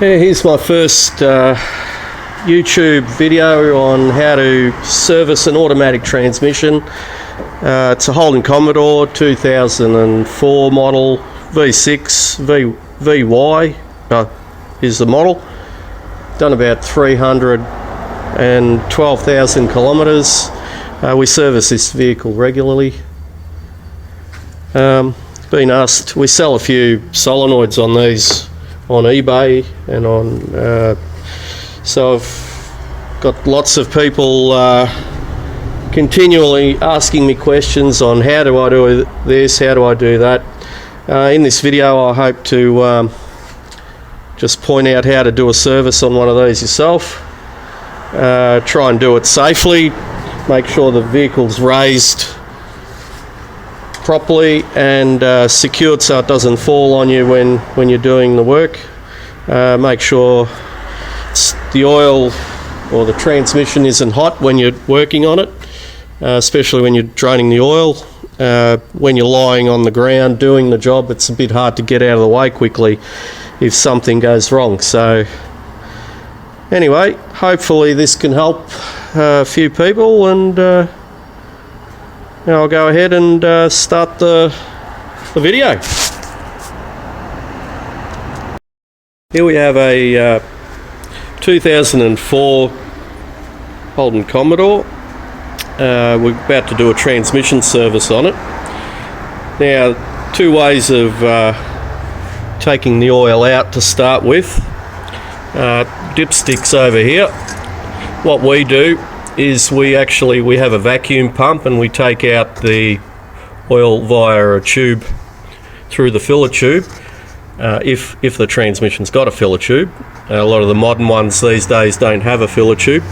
Here's my first YouTube video on how to service an automatic transmission. It's a Holden Commodore 2004 model V6 VY is the model. Done about 312,000 kilometers. We service this vehicle regularly. Been asked, we sell a few solenoids on these on eBay and on so I've got lots of people continually asking me questions on how do I do this, how do I do that. In this video I hope to just point out how to do a service on one of these yourself. Try and do it safely, make sure the vehicle's raised properly and secured so it doesn't fall on you when you're doing the work. Make sure the oil or the transmission isn't hot when you're working on it, especially when you're draining the oil. When you're lying on the ground doing the job, it's a bit hard to get out of the way quickly if something goes wrong. So anyway, hopefully this can help a few people, and now I'll go ahead and start the video. Here we have a 2004 Holden Commodore. We're about to do a transmission service on it. Now, two ways of taking the oil out to start with. Dipsticks over here. What we do is we have a vacuum pump and we take out the oil via a tube through the filler tube, if the transmission's got a filler tube. A lot of the modern ones these days don't have a filler tube.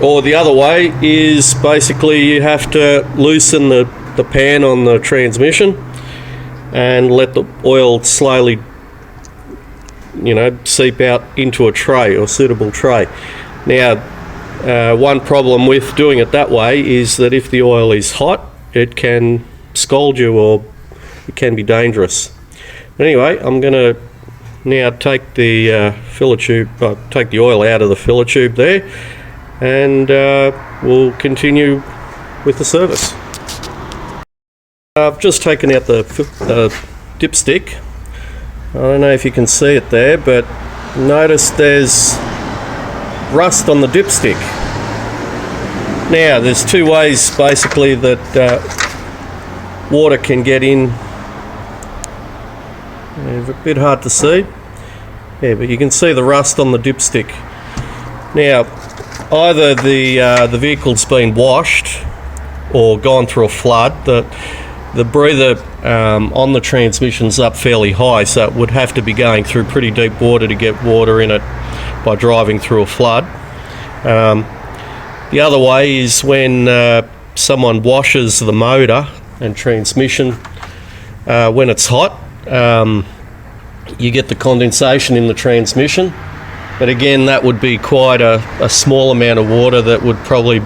Or the other way is basically you have to loosen the pan on the transmission and let the oil slowly seep out into a tray or suitable tray. Now, one problem with doing it that way is that if the oil is hot, it can scald you or it can be dangerous. But anyway, I'm going to now take the filler tube, take the oil out of the filler tube there, and we'll continue with the service. I've just taken out the dipstick. I don't know if you can see it there, but notice there's rust on the dipstick. Now, there's two ways basically that water can get in. It's a bit hard to see. Yeah, but you can see the rust on the dipstick. Now, either the vehicle's been washed or gone through a flood. The breather on the transmission's up fairly high, so it would have to be going through pretty deep water to get water in it by driving through a flood. The other way is when someone washes the motor and transmission when it's hot. You get the condensation in the transmission, but again that would be quite a small amount of water that would probably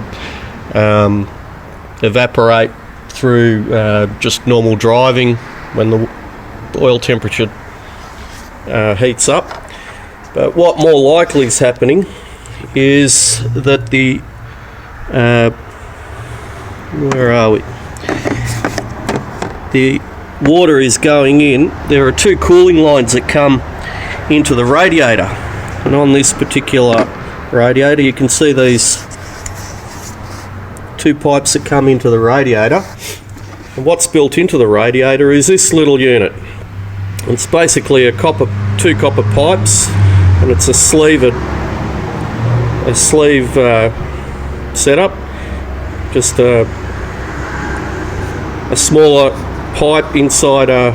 evaporate through just normal driving when the oil temperature heats up. But what more likely is happening is that the where are we? The water is going in. There are two cooling lines that come into the radiator, and on this particular radiator you can see these two pipes that come into the radiator, and what's built into the radiator is this little unit. It's basically two copper pipes, and it's a sleeve setup, just a smaller pipe inside a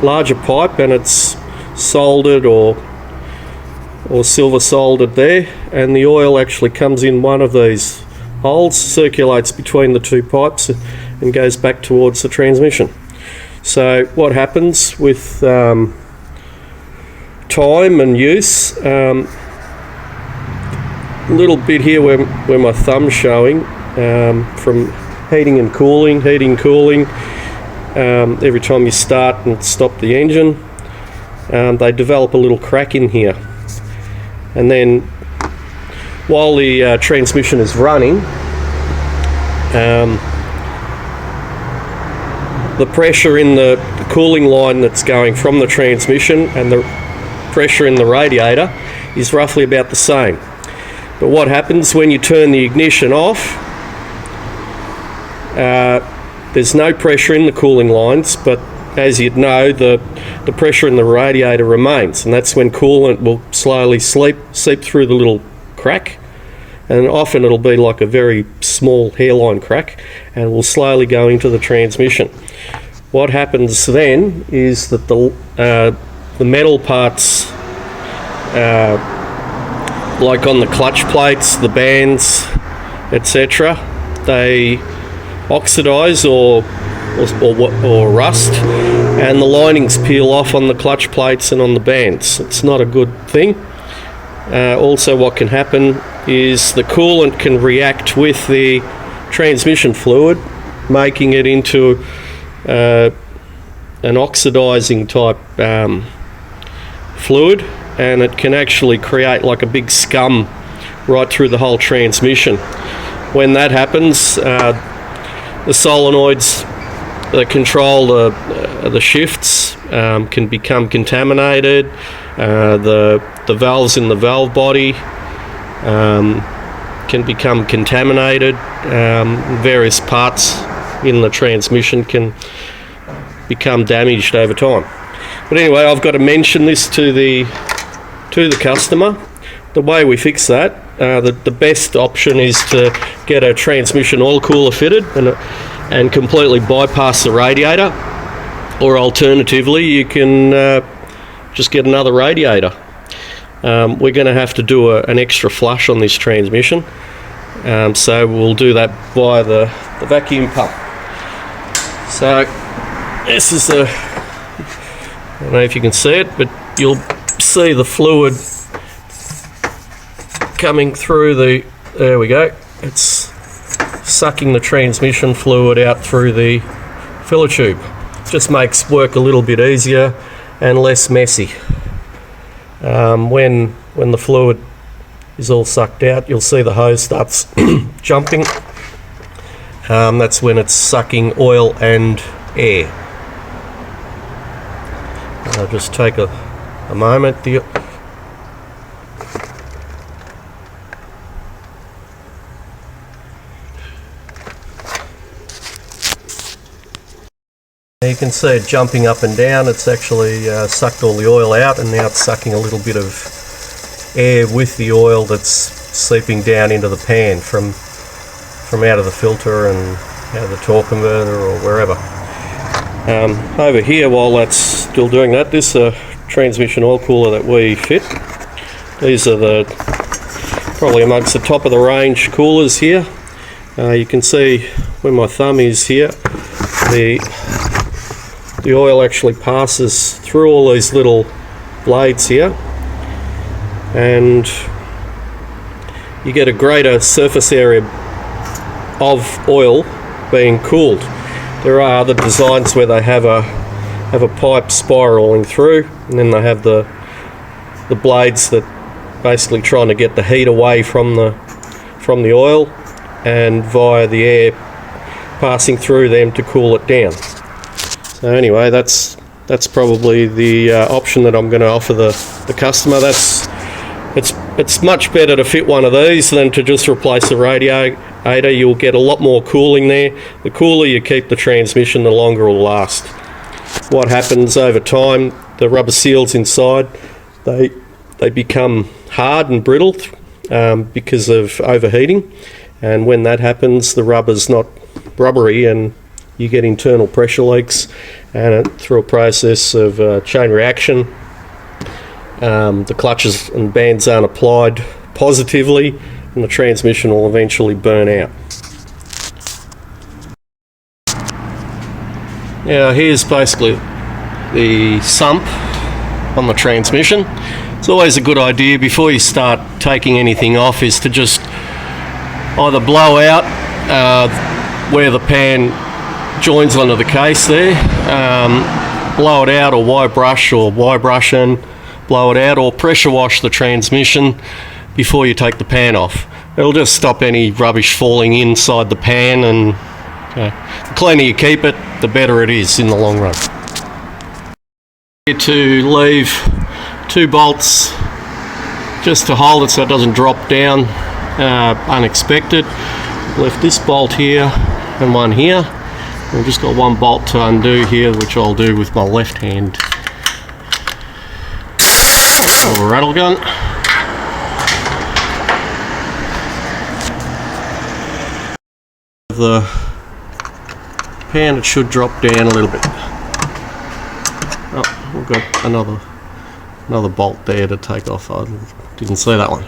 larger pipe, and it's soldered or silver soldered there, and the oil actually comes in one of these holes, circulates between the two pipes and goes back towards the transmission. So what happens with time and use, a little bit here where my thumb's showing, from heating, cooling, every time you start and stop the engine, they develop a little crack in here. And then while the transmission is running, the pressure in the cooling line that's going from the transmission and the pressure in the radiator is roughly about the same. But what happens when you turn the ignition off, there's no pressure in the cooling lines, but as you'd know, the pressure in the radiator remains, and that's when coolant will slowly seep through the little crack, and often it'll be like a very small hairline crack, and will slowly go into the transmission. What happens then is that the metal parts, like on the clutch plates, the bands, etc., they oxidize or rust, and the linings peel off on the clutch plates and on the bands. It's not a good thing. Also, what can happen is the coolant can react with the transmission fluid, making it into an oxidizing type fluid, and it can actually create like a big scum right through the whole transmission. When that happens, the solenoids that control the shifts can become contaminated. The valves in the valve body can become contaminated. Various parts in the transmission can become damaged over time. But anyway, I've got to mention this to the customer. The way we fix that, the best option is to get a transmission oil cooler fitted and completely bypass the radiator, or alternatively you can just get another radiator. We're going to have to do an extra flush on this transmission, so we'll do that via the vacuum pump. So this is I don't know if you can see it, but you'll see the fluid coming through there we go. It's sucking the transmission fluid out through the filler tube. Just makes work a little bit easier and less messy. When the fluid is all sucked out, you'll see the hose starts jumping. That's when it's sucking oil and air. I'll just take a moment. You can see it jumping up and down. It's actually sucked all the oil out, and now it's sucking a little bit of air with the oil that's seeping down into the pan from out of the filter and out of the torque converter or wherever. Over here, while that's still doing that, this transmission oil cooler that we fit. These are probably amongst the top of the range coolers here. You can see where my thumb is here. The oil actually passes through all these little blades here, and you get a greater surface area of oil being cooled. There are other designs where they have a pipe spiraling through, and then they have the blades that basically trying to get the heat away from the oil, and via the air passing through them to cool it down. So anyway, that's probably the option that I'm going to offer the customer. It's much better to fit one of these than to just replace the radiator. You'll get a lot more cooling there. The cooler you keep the transmission, the longer it will last. What happens over time, the rubber seals inside, they become hard and brittle because of overheating, and when that happens, the rubber's not rubbery and you get internal pressure leaks, and through a process of chain reaction, the clutches and bands aren't applied positively, and the transmission will eventually burn out. Now here's basically the sump on the transmission. It's always a good idea before you start taking anything off is to just either blow out where the pan joins onto the case there. Blow it out, or Y brush and blow it out, or pressure wash the transmission before you take the pan off. It'll just stop any rubbish falling inside the pan, and the cleaner you keep it, the better it is in the long run. Here to leave 2 bolts just to hold it so it doesn't drop down unexpected. Left this bolt here and one here. We've just got 1 bolt to undo here, which I'll do with my left hand. A rattle gun. The pan, it should drop down a little bit. Oh, we've got another bolt there to take off. I didn't see that one.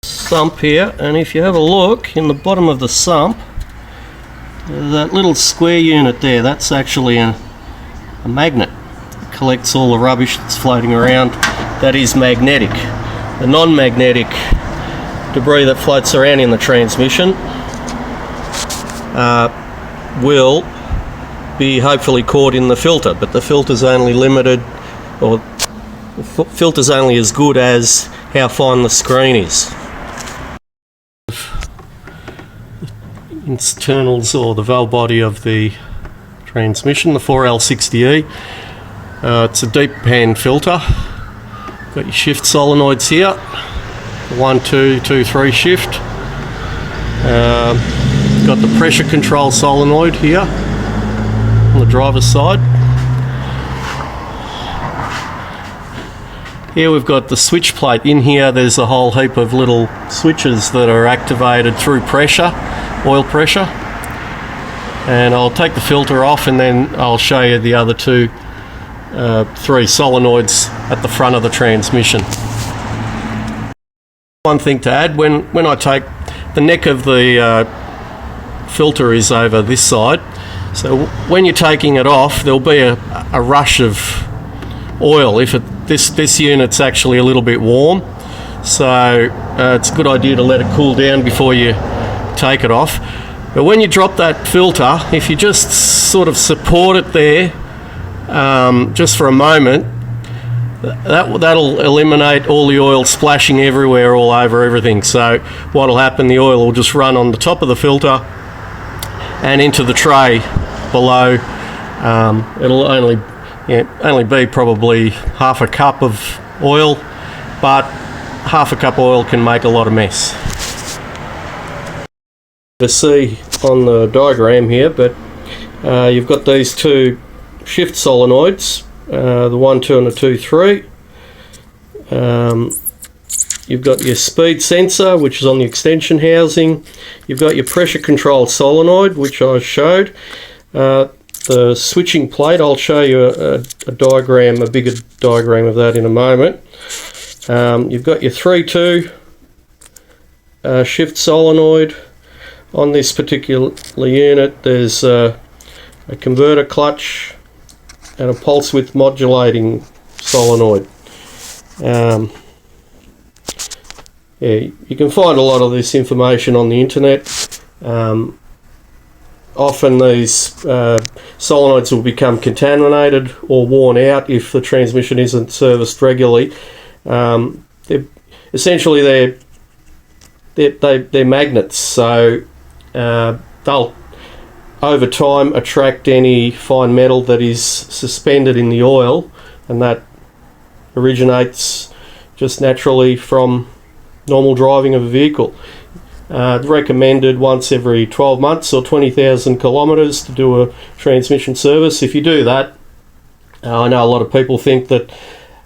Sump here, and if you have a look in the bottom of the sump, that little square unit there, that's actually a magnet. It collects all the rubbish that's floating around. That is magnetic. The non-magnetic debris that floats around in the transmission will be hopefully caught in the filter, but the filter's only limited, or the filter's only as good as how fine the screen is. Internals, or the valve body of the transmission, the 4L60E. It's a deep pan filter. Got your shift solenoids here, 1, 2, 2, 3 shift. Got the pressure control solenoid here on the driver's side. Here we've got the switch plate. In here there's a whole heap of little switches that are activated through pressure, oil pressure. And I'll take the filter off, and then I'll show you the other 3 solenoids at the front of the transmission. One thing to add, when I take the neck of the filter is over this side, so when you're taking it off, there'll be a rush of oil if this unit's actually a little bit warm, so it's a good idea to let it cool down before you take it off. But when you drop that filter, if you just sort of support it there just for a moment, that'll eliminate all the oil splashing everywhere, all over everything. So what'll happen, the oil will just run on the top of the filter and into the tray below. It'll only be probably half a cup of oil, but half a cup of oil can make a lot of mess. To see on the diagram here, but you've got these 2 shift solenoids, the 1, 2 and the 2, 3. You've got your speed sensor, which is on the extension housing. You've got your pressure control solenoid, which I showed. The switching plate, I'll show you a diagram, a bigger diagram of that in a moment. You've got your 3-2 shift solenoid. On this particular unit, there's a converter clutch and a pulse width modulating solenoid. Yeah, you can find a lot of this information on the internet. Often these solenoids will become contaminated or worn out if the transmission isn't serviced regularly. They're magnets, so they'll over time attract any fine metal that is suspended in the oil, and that originates just naturally from normal driving of a vehicle. Recommended once every 12 months or 20,000 kilometres to do a transmission service. If you do that, I know a lot of people think that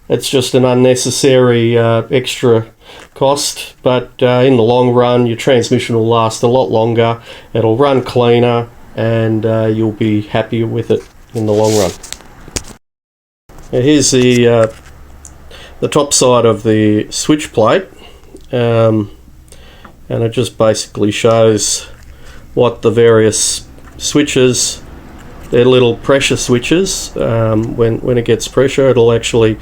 it's just an unnecessary extra cost, but in the long run your transmission will last a lot longer, it'll run cleaner, and you'll be happier with it in the long run. Now here's the top side of the switch plate, and it just basically shows what the various switches, they're little pressure switches. When it gets pressure, it'll actually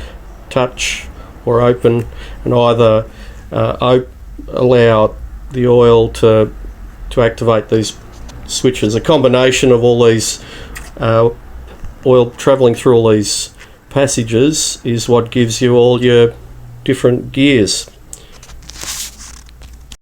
touch or open and either allow the oil to activate these switches. A combination of all these oil travelling through all these passages is what gives you all your different gears.